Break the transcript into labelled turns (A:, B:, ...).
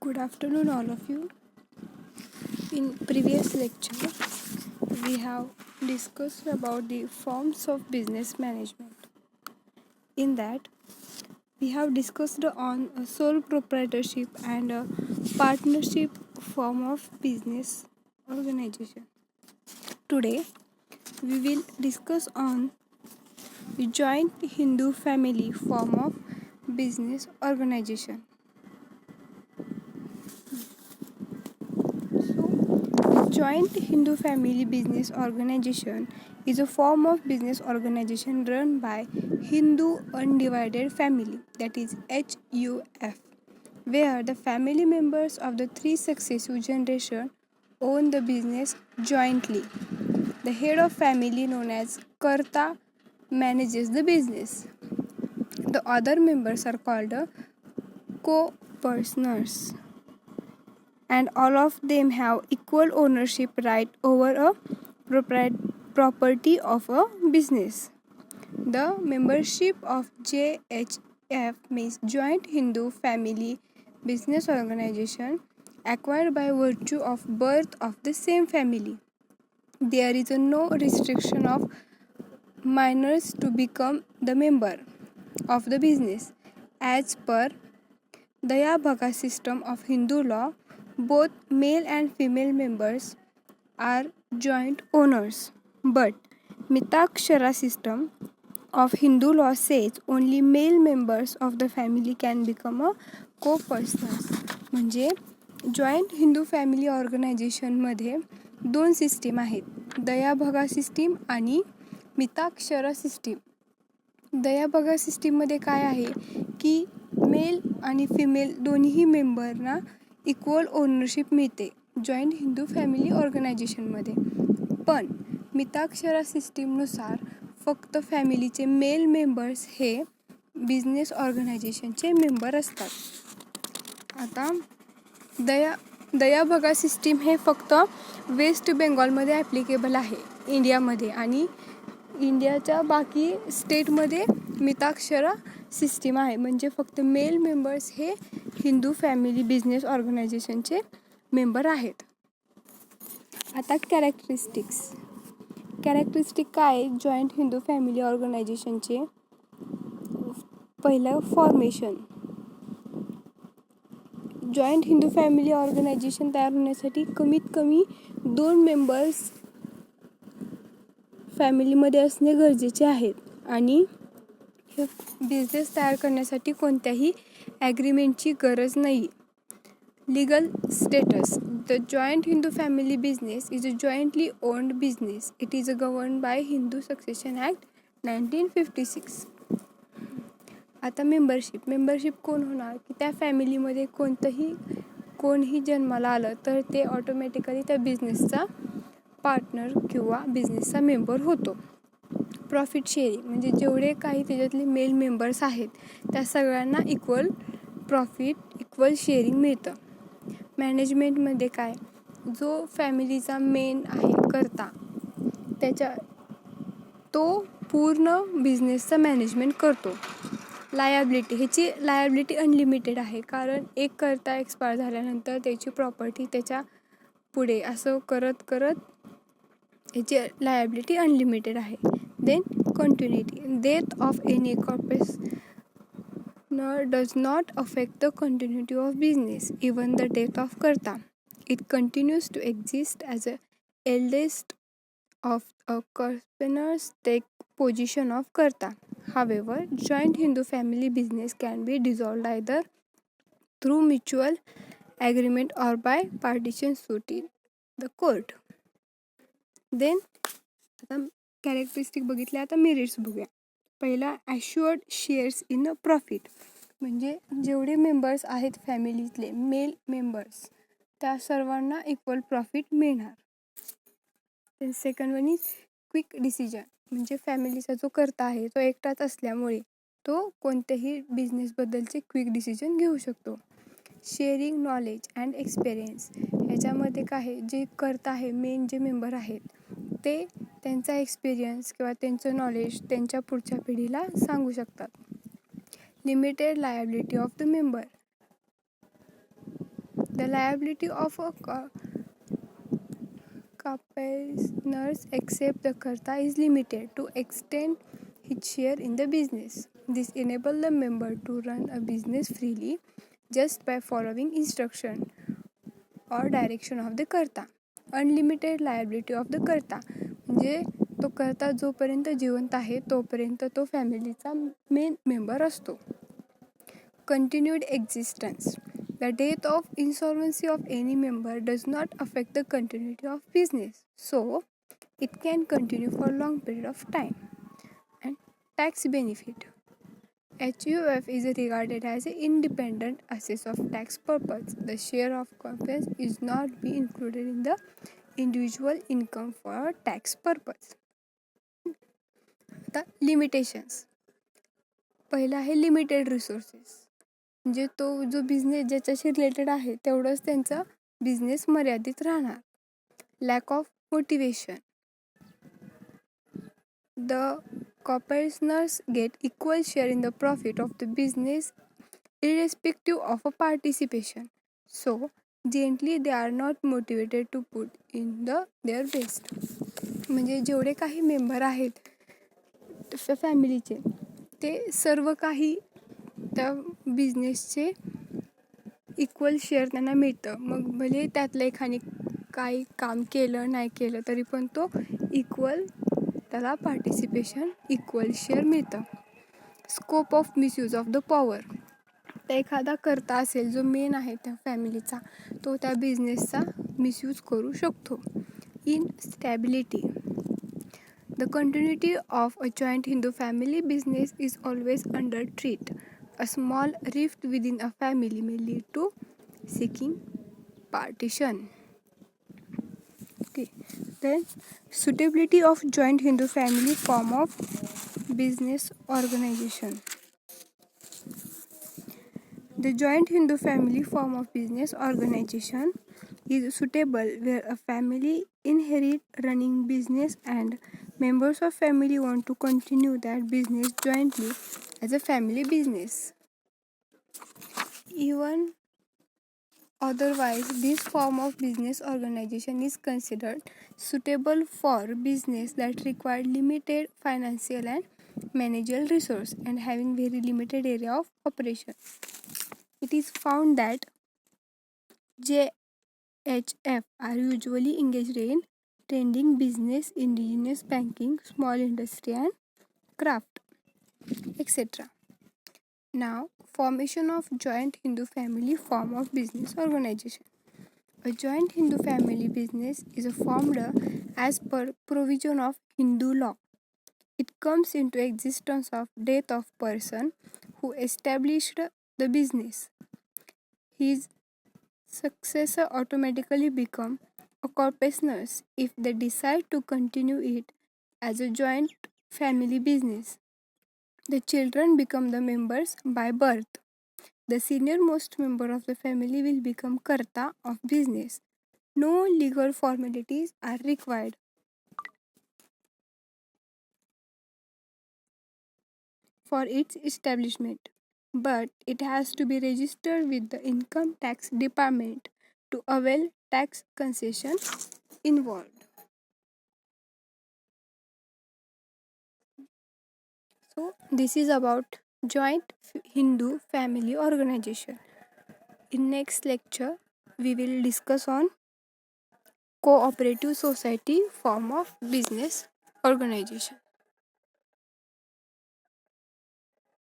A: Good afternoon, all of you. In previous lecture, we have discussed about the forms of business management. In that, we have discussed on a sole proprietorship and a partnership form of business organization. Today, we will discuss on the joint Hindu family form of business organization. Joint Hindu family business organization is a form of business organization run by Hindu undivided family, that is HUF, where the family members of the three successive generations own the business jointly. The head of family, known as Karta, manages the business. The other members are called co-partners, and all of them have equal ownership right over a property of a business. The membership of JHF means Joint Hindu Family Business Organization, acquired by virtue of birth of the same family. There is no restriction of minors to become the member of the business. As per Daya Bhaga system of Hindu law, both male and female members are joint owners. But Mitakshara system of Hindu law says only male members of the family can become a co-partners. म्हणजे joint Hindu family ऑर्गनायझेशनमध्ये दोन system आहेत, दयाभगा system आणि Mitakshara system. दयाभगा सिस्टीममध्ये काय आहे की mail आणि फिमेल दोन्ही मेंबरना इक्वल ओनरशिप मिळते जॉईंट हिंदू फॅमिली ऑर्गनायझेशनमध्ये. पण मिताक्षरा सिस्टीमनुसार फक्त फॅमिलीचे मेल मेंबर्स हे बिझनेस ऑर्गनायझेशनचे मेंबर असतात. आता दयाभगा सिस्टीम हे फक्त वेस्ट बेंगॉलमध्ये ॲप्लिकेबल आहे इंडियामध्ये, आणि इंडियाच्या बाकी स्टेटमध्ये मिताक्षरा सिस्टीम आहे. म्हणजे फक्त मेल मेंबर्स हे हिंदू फॅमिली बिझनेस ऑर्गनायझेशनचे मेंबर आहेत. आता कॅरेक्टरिस्टिक काय आहे जॉईंट हिंदू फॅमिली ऑर्गनायझेशनचे. पहिलं formation. Joint Hindu family organisation तयार होण्यासाठी कमीत कमी 2 मेंबर्स फॅमिलीमध्ये असणे गरजेचे आहेत, आणि हे बिझनेस तयार करण्यासाठी कोणत्याही ॲग्रीमेंटची गरज नाही. Legal status. The joint Hindu family business is a jointly owned business. It is govern by Hindu succession act 1956. आता मेंबरशिप कोण होणार की त्या फॅमिलीमध्ये कोणीही जन्माला आलं तर ते ऑटोमॅटिकली त्या बिझनेसचा पार्टनर किंवा बिझनेसचा मेंबर होतो. प्रॉफिट शेअरिंग म्हणजे जेवढे काही त्याच्यातले मेल मेंबर्स आहेत त्या सगळ्यांना इक्वल प्रॉफिट, इक्वल शेअरिंग मिळतं. मॅनेजमेंटमध्ये काय, जो फॅमिलीचा मेन आहे करता तो पूर्ण बिझनेसचा मॅनेजमेंट करतो. लायबिलिटी. ह्याची लायबिलिटी अनलिमिटेड आहे, कारण एक करता एक्सपायर झाल्यानंतर त्याची प्रॉपर्टी त्याच्या पुढे असं करत ह्याची लायबिलिटी अनलिमिटेड आहे. Then continuity. Death of any corporator does not affect the continuity of business even the death of karta. It continues to exist as a eldest of a corporators take position of karta. However, joint Hindu family business can be dissolved either through mutual agreement or by partition suit in the court. Then आता characteristic बघितले, आता merits बघूया. पहिला assured shares in a profit. म्हणजे जेवढे members आहेत फॅमिलीतले male members त्या सर्वांना इक्वल प्रॉफिट मिळणार. Second one is quick decision. म्हणजे फॅमिलीचा जो करता आहे तो एकटाच असल्यामुळे तो कोणत्याही बिझनेसबद्दलचे क्विक डिसिजन घेऊ शकतो. Sharing knowledge and experience. ह्याच्यामध्ये काय, जे करता आहे मेन जे मेंबर आहेत ते त्यांचा एक्सपिरियन्स किंवा त्यांचं नॉलेज त्यांच्या पुढच्या पिढीला सांगू शकतात. Limited liability of the member. The liability of a partners except the Karta is limited to extend his share in the business. This enables the member to run a business freely just by following instruction or direction of the Karta. Unlimited liability of the Karta म्हणजे तो कर्ता जोपर्यंत जिवंत आहे तोपर्यंत तो फॅमिलीचा main member असतो. Continued existence. The death of insolvency of any member does not affect the continuity of business, so it can continue for a long period of time. And tax benefit. HUF is regarded as an independent assess of tax purpose. The share of profits is not be included in the individual income for tax purpose. आता limitations. पहिला आहे limited resources. म्हणजे तो जो business ज्याच्याशी related आहे तेवढंच त्यांचा बिझनेस मर्यादित राहणार. Lack of motivation. The corporators get equal share in the profit of the business irrespective of a participation. So, gently they are not motivated to put in their best. म्हणजे जेवढे काही member आहेत फॅमिलीचे ते सर्व काही त्या बिझनेसचे इक्वल शेअर त्यांना मिळतं. मग भले त्यातलं एखादी काही काम केलं नाही केलं तरी पण तो इक्वल त्याला पार्टिसिपेशन इक्वल शेअर मिळतं. Scope of misuse of the power. तर एखादा कर्ता असेल जो मेन आहे त्या फॅमिलीचा तो त्या बिझनेसचा मिसयूज करू शकतो. Instability. The continuity of a joint Hindu family business is always under threat. A small rift within a family may lead to seeking partition. Okay. Then suitability of joint Hindu family form of business organization. The joint Hindu family form of business organization is suitable where a family inherit running business and members of family want to continue that business jointly as a family business. Even otherwise, this form of business organization is considered suitable for business that require limited financial and managerial resource and having very limited area of operation. It is found that JHF are usually engaged in trending business, indigenous banking, small industry and craft, etc. Now, formation of joint Hindu family form of business organization. A joint Hindu family business is formed as per provision of Hindu law. It comes into existence of death of person who established the business. His successor automatically become a corporationers if they decide to continue it as a joint family business. The children become the members by birth. The senior most member of the family will become Karta of business. No legal formalities are required. For its establishment, but it has to be registered with the income tax department to avail tax concession involved. So this is about joint Hindu family organization. In next lecture we will discuss on cooperative society form of business organization.